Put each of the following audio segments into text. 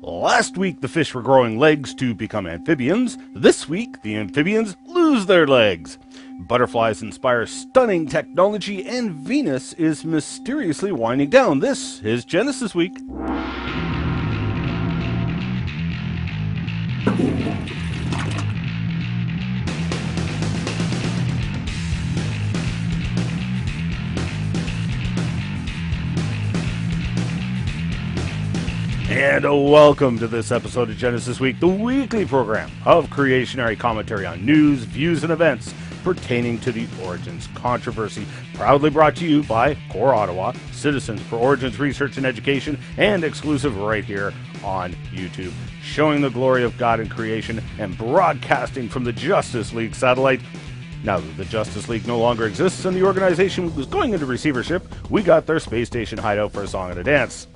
Last week, the fish were growing legs to become amphibians. This week, the amphibians lose their legs. Butterflies inspire stunning technology, and Venus is mysteriously winding down. This is Genesis Week. And welcome to this episode of Genesis Week, the weekly program of creationary commentary on news, views, and events pertaining to the Origins controversy. Proudly brought to you by Core Ottawa, Citizens for Origins Research and Education, and exclusive right here on YouTube, showing the glory of God in creation and broadcasting from the Justice League satellite. Now that the Justice League no longer exists and the organization was going into receivership, we got their space station hideout for a song and a dance.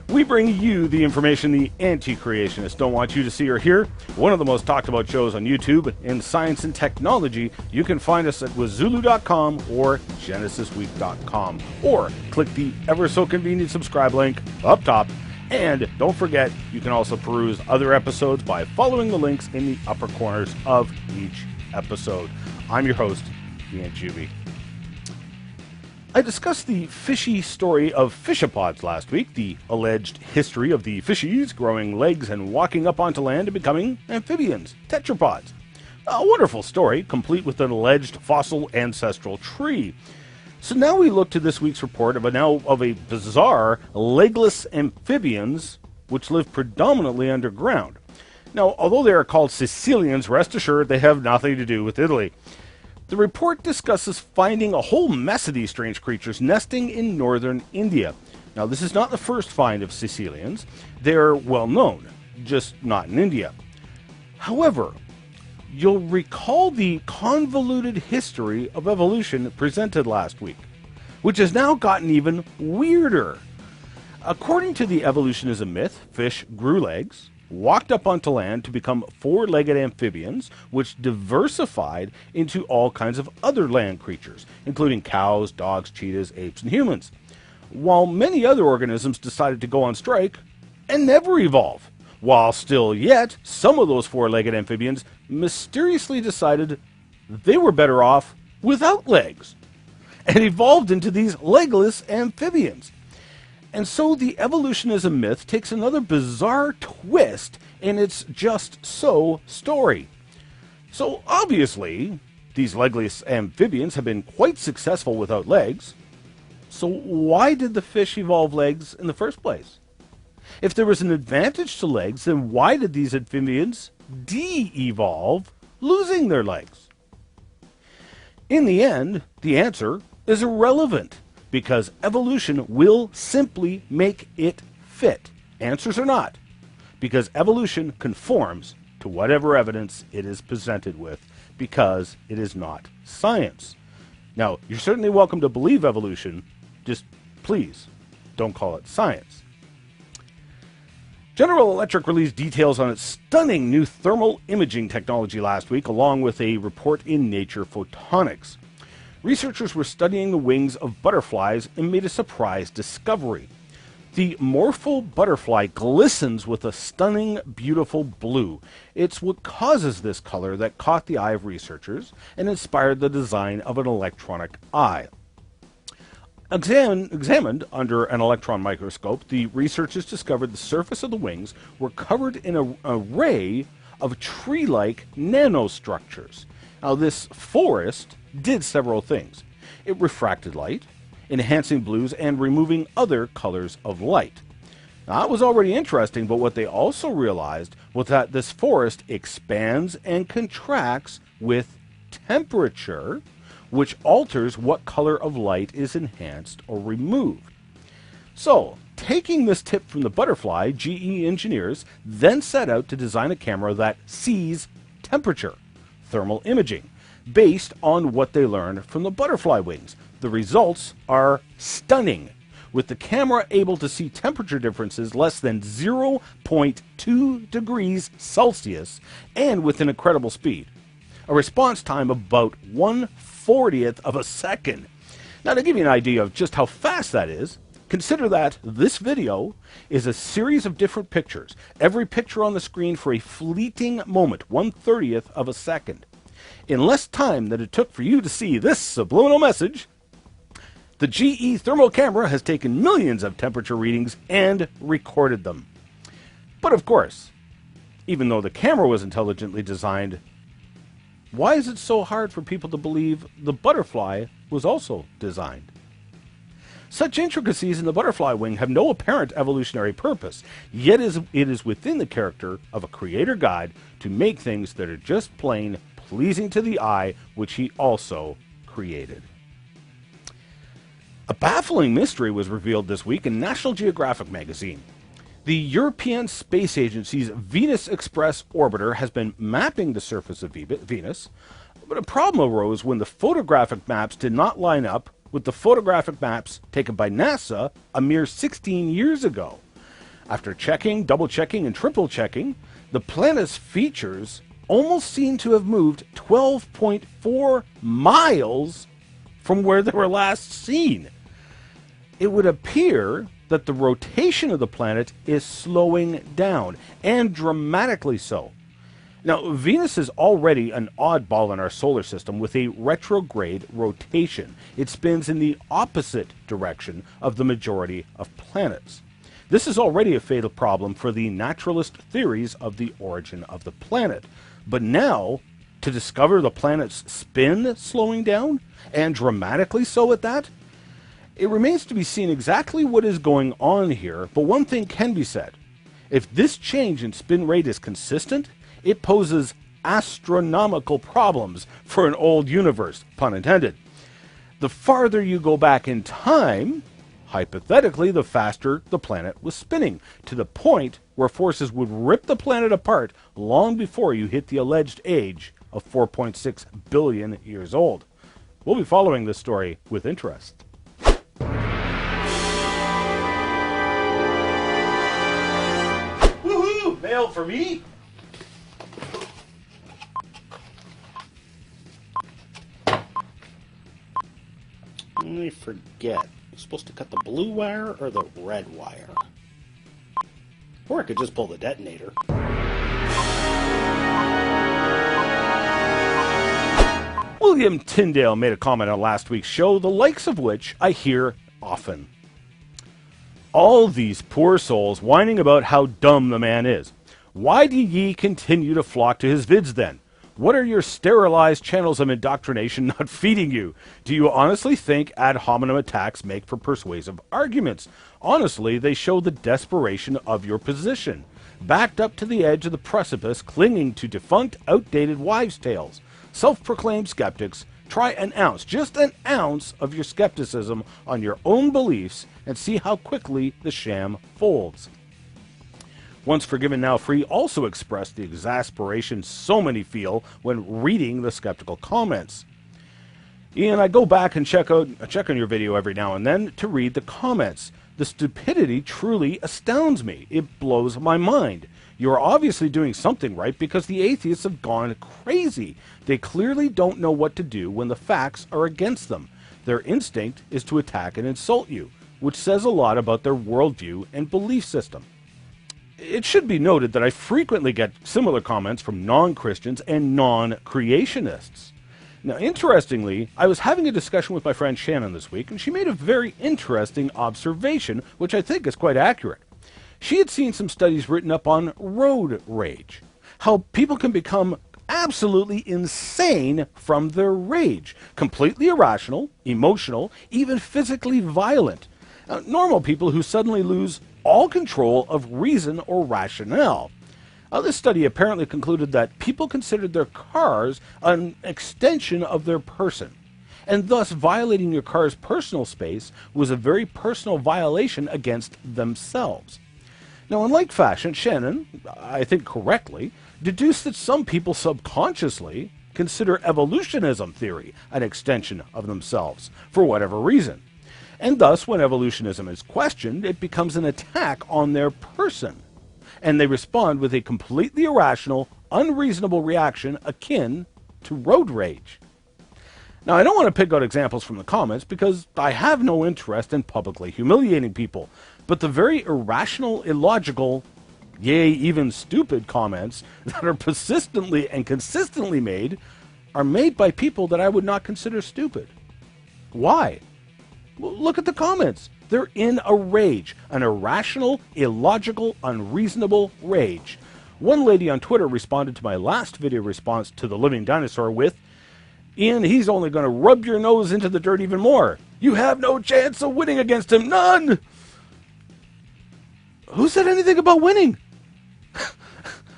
We bring you the information the anti-creationists don't want you to see or hear. One of the most talked about shows on YouTube in science and technology. You can find us at wazulu.com or genesisweek.com, or click the ever so convenient subscribe link up top. And don't forget, you can also peruse other episodes by following the links in the upper corners of each episode. I'm your host, Ian Juby. I discussed the fishy story of fishopods last week, the alleged history of the fishies growing legs and walking up onto land and becoming amphibians, tetrapods. A wonderful story, complete with an alleged fossil ancestral tree. So now we look to this week's report of a bizarre legless amphibians which live predominantly underground. Now, although they are called Sicilians, rest assured they have nothing to do with Italy. The report discusses finding a whole mess of these strange creatures nesting in northern India. Now, this is not the first find of Sicilians. They're well known, just not in India. However, you'll recall the convoluted history of evolution presented last week, which has now gotten even weirder. According to the evolutionism myth, fish grew legs, walked up onto land to become four-legged amphibians, which diversified into all kinds of other land creatures, including cows, dogs, cheetahs, apes, and humans. While many other organisms decided to go on strike and never evolve, while still yet, some of those four-legged amphibians mysteriously decided they were better off without legs, and evolved into these legless amphibians. And so the evolutionism myth takes another bizarre twist in its just so story. So obviously, these legless amphibians have been quite successful without legs. So why did the fish evolve legs in the first place? If there was an advantage to legs, then why did these amphibians de-evolve, losing their legs? In the end, the answer is irrelevant, because evolution will simply make it fit. Answers or not. Because evolution conforms to whatever evidence it is presented with, because it is not science. Now, you're certainly welcome to believe evolution, just please don't call it science. General Electric released details on its stunning new thermal imaging technology last week, along with a report in Nature Photonics. Researchers were studying the wings of butterflies and made a surprise discovery. The morpho butterfly glistens with a stunning, beautiful blue. It's what causes this color that caught the eye of researchers and inspired the design of an electronic eye. Examined under an electron microscope, the researchers discovered the surface of the wings were covered in an array of tree-like nanostructures. Now, this forest did several things. It refracted light, enhancing blues and removing other colors of light. Now, that was already interesting, but what they also realized was that this forest expands and contracts with temperature, which alters what color of light is enhanced or removed. So, taking this tip from the butterfly, GE engineers then set out to design a camera that sees temperature, thermal imaging, based on what they learned from the butterfly wings. The results are stunning, with the camera able to see temperature differences less than 0.2 degrees Celsius and with an incredible speed. A response time of about 1/40th of a second. Now, to give you an idea of just how fast that is, Consider that this video is a series of different pictures, every picture on the screen for a fleeting moment, 1/30th of a second. In less time than it took for you to see this subliminal message, the GE thermal camera has taken millions of temperature readings and recorded them. But of course, even though the camera was intelligently designed, why is it so hard for people to believe the butterfly was also designed? Such intricacies in the butterfly wing have no apparent evolutionary purpose, yet it is within the character of a creator God to make things that are just plain pleasing to the eye, which he also created. A baffling mystery was revealed this week in National Geographic magazine. The European Space Agency's Venus Express orbiter has been mapping the surface of Venus, but a problem arose when the photographic maps did not line up with the photographic maps taken by NASA a mere 16 years ago. After checking, double-checking, and triple-checking, the planet's features almost seem to have moved 12.4 miles from where they were last seen. It would appear that the rotation of the planet is slowing down, and dramatically so. Now, Venus is already an oddball in our solar system with a retrograde rotation. It spins in the opposite direction of the majority of planets. This is already a fatal problem for the naturalist theories of the origin of the planet. But now, to discover the planet's spin slowing down, and dramatically so at that, it remains to be seen exactly what is going on here, but one thing can be said. If this change in spin rate is consistent, it poses astronomical problems for an old universe, pun intended. The farther you go back in time, hypothetically, the faster the planet was spinning, to the point where forces would rip the planet apart long before you hit the alleged age of 4.6 billion years old. We'll be following this story with interest. Woohoo! Mail for me? I forget. You're supposed to cut the blue wire or the red wire? Or I could just pull the detonator. William Tyndale made a comment on last week's show, the likes of which I hear often. All these poor souls whining about how dumb the man is. Why do ye continue to flock to his vids then? What are your sterilized channels of indoctrination not feeding you? Do you honestly think ad hominem attacks make for persuasive arguments? Honestly, they show the desperation of your position. Backed up to the edge of the precipice, clinging to defunct, outdated wives' tales. Self-proclaimed skeptics, try an ounce, just an ounce of your skepticism on your own beliefs and see how quickly the sham folds. Once Forgiven, Now Free also expressed the exasperation so many feel when reading the skeptical comments. Ian, I go back and check on your video every now and then to read the comments. The stupidity truly astounds me. It blows my mind. You are obviously doing something right because the atheists have gone crazy. They clearly don't know what to do when the facts are against them. Their instinct is to attack and insult you, which says a lot about their worldview and belief system. It should be noted that I frequently get similar comments from non-Christians and non-creationists. Now, interestingly, I was having a discussion with my friend Shannon this week, and she made a very interesting observation, which I think is quite accurate. She had seen some studies written up on road rage, how people can become absolutely insane from their rage, completely irrational, emotional, even physically violent. Normal people who suddenly lose all control of reason or rationale. This study apparently concluded that people considered their cars an extension of their person, and thus violating your car's personal space was a very personal violation against themselves. Now, in like fashion, Shannon, I think correctly, deduced that some people subconsciously consider evolutionism theory an extension of themselves, for whatever reason. And thus, when evolutionism is questioned, it becomes an attack on their person. And they respond with a completely irrational, unreasonable reaction akin to road rage. Now, I don't want to pick out examples from the comments because I have no interest in publicly humiliating people, but the very irrational, illogical, yea, even stupid comments that are persistently and consistently made are made by people that I would not consider stupid. Why? Well, look at the comments. They're in a rage, an irrational, illogical, unreasonable rage. One lady on Twitter responded to my last video response to the living dinosaur with, "Ian, he's only going to rub your nose into the dirt even more. You have no chance of winning against him. None." Who said anything about winning?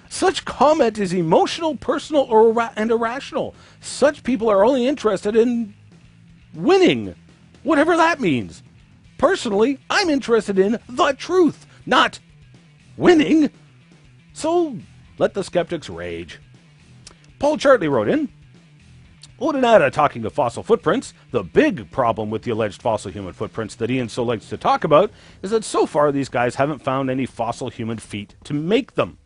Such comment is emotional, personal, and irrational. Such people are only interested in winning, whatever that means. Personally, I'm interested in the truth, not winning. So let the skeptics rage. Paul Chartley wrote in, Odinata talking of fossil footprints. The big problem with the alleged fossil human footprints that Ian so likes to talk about is that so far these guys haven't found any fossil human feet to make them.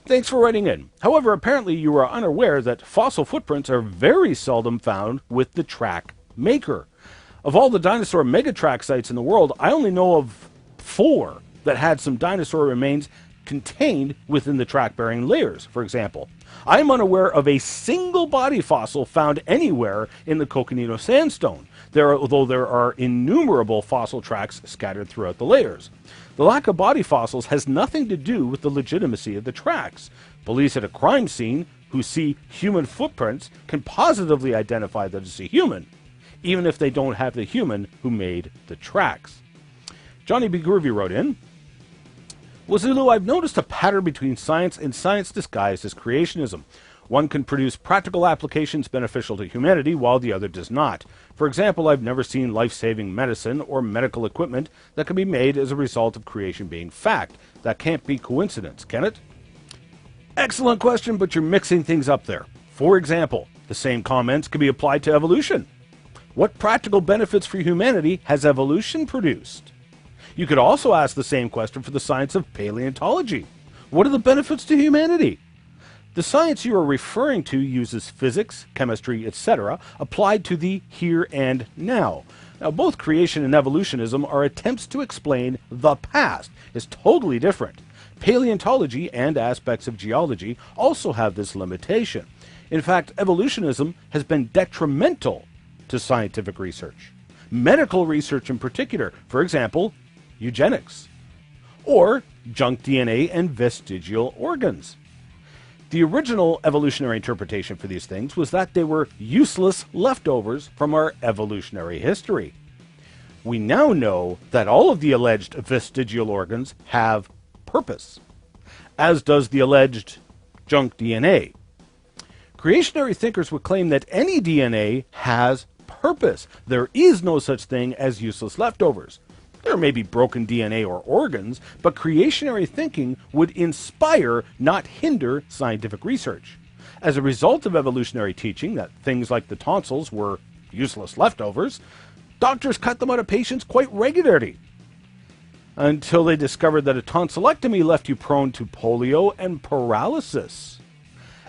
Thanks for writing in. However, apparently you are unaware that fossil footprints are very seldom found with the track maker. Of all the dinosaur megatrack sites in the world, I only know of 4 that had some dinosaur remains contained within the track-bearing layers, for example. I am unaware of a single body fossil found anywhere in the Coconino Sandstone, although there are innumerable fossil tracks scattered throughout the layers. The lack of body fossils has nothing to do with the legitimacy of the tracks. Police at a crime scene who see human footprints can positively identify that it's a human, even if they don't have the human who made the tracks. Johnny B. Groovy wrote in, Wazulu, I've noticed a pattern between science and science disguised as creationism. One can produce practical applications beneficial to humanity while the other does not. For example, I've never seen life-saving medicine or medical equipment that can be made as a result of creation being fact. That can't be coincidence, can it? Excellent question, but you're mixing things up there. For example, the same comments can be applied to evolution. What practical benefits for humanity has evolution produced? You could also ask the same question for the science of paleontology. What are the benefits to humanity? The science you are referring to uses physics, chemistry, etc., applied to the here and now. Now, both creation and evolutionism are attempts to explain the past. It's totally different. Paleontology and aspects of geology also have this limitation. In fact, evolutionism has been detrimental to scientific research. Medical research in particular, for example, eugenics, or junk DNA and vestigial organs. The original evolutionary interpretation for these things was that they were useless leftovers from our evolutionary history. We now know that all of the alleged vestigial organs have purpose, as does the alleged junk DNA. Creationary thinkers would claim that any DNA has purpose. There is no such thing as useless leftovers. There may be broken DNA or organs, but creationary thinking would inspire, not hinder, scientific research. As a result of evolutionary teaching that things like the tonsils were useless leftovers, doctors cut them out of patients quite regularly, until they discovered that a tonsillectomy left you prone to polio and paralysis.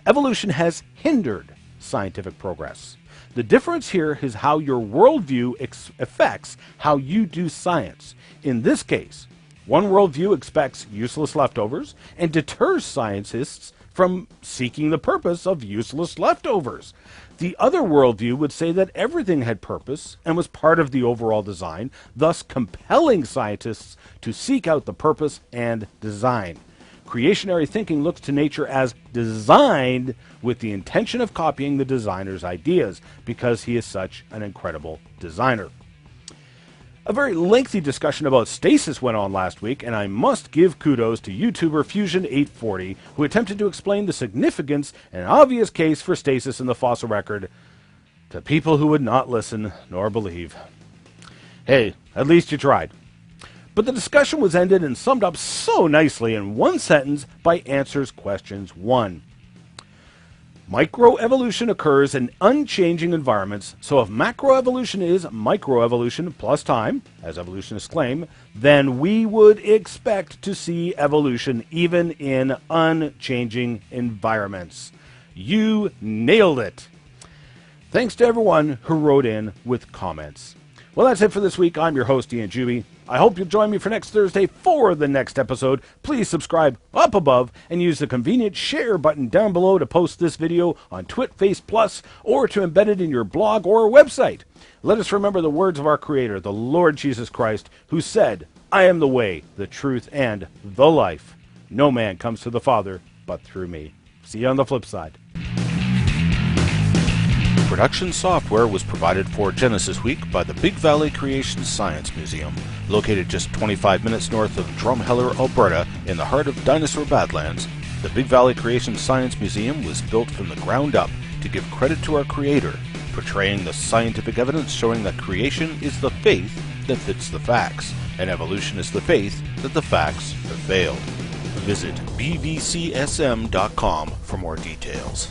Evolution has hindered scientific progress. The difference here is how your worldview affects how you do science. In this case, one worldview expects useless leftovers and deters scientists from seeking the purpose of useless leftovers. The other worldview would say that everything had purpose and was part of the overall design, thus compelling scientists to seek out the purpose and design. Creationary thinking looks to nature as designed with the intention of copying the designer's ideas because he is such an incredible designer. A very lengthy discussion about stasis went on last week, and I must give kudos to YouTuber Fusion840, who attempted to explain the significance and obvious case for stasis in the fossil record to people who would not listen nor believe. Hey, at least you tried. But the discussion was ended and summed up so nicely in one sentence by answers questions 1. Microevolution occurs in unchanging environments, so if macroevolution is microevolution plus time, as evolutionists claim, then we would expect to see evolution even in unchanging environments. You nailed it. Thanks to everyone who wrote in with comments. Well, that's it for this week. I'm your host, Ian Juby. I hope you'll join me for next Thursday for the next episode. Please subscribe up above and use the convenient share button down below to post this video on TwitFace+, or to embed it in your blog or website. Let us remember the words of our Creator, the Lord Jesus Christ, who said, "I am the way, the truth, and the life. No man comes to the Father but through me." See you on the flip side. Production software was provided for Genesis Week by the Big Valley Creation Science Museum, located just 25 minutes north of Drumheller, Alberta, in the heart of Dinosaur Badlands. The Big Valley Creation Science Museum was built from the ground up to give credit to our Creator, portraying the scientific evidence showing that creation is the faith that fits the facts, and evolution is the faith that the facts have failed. Visit bvcsm.com for more details.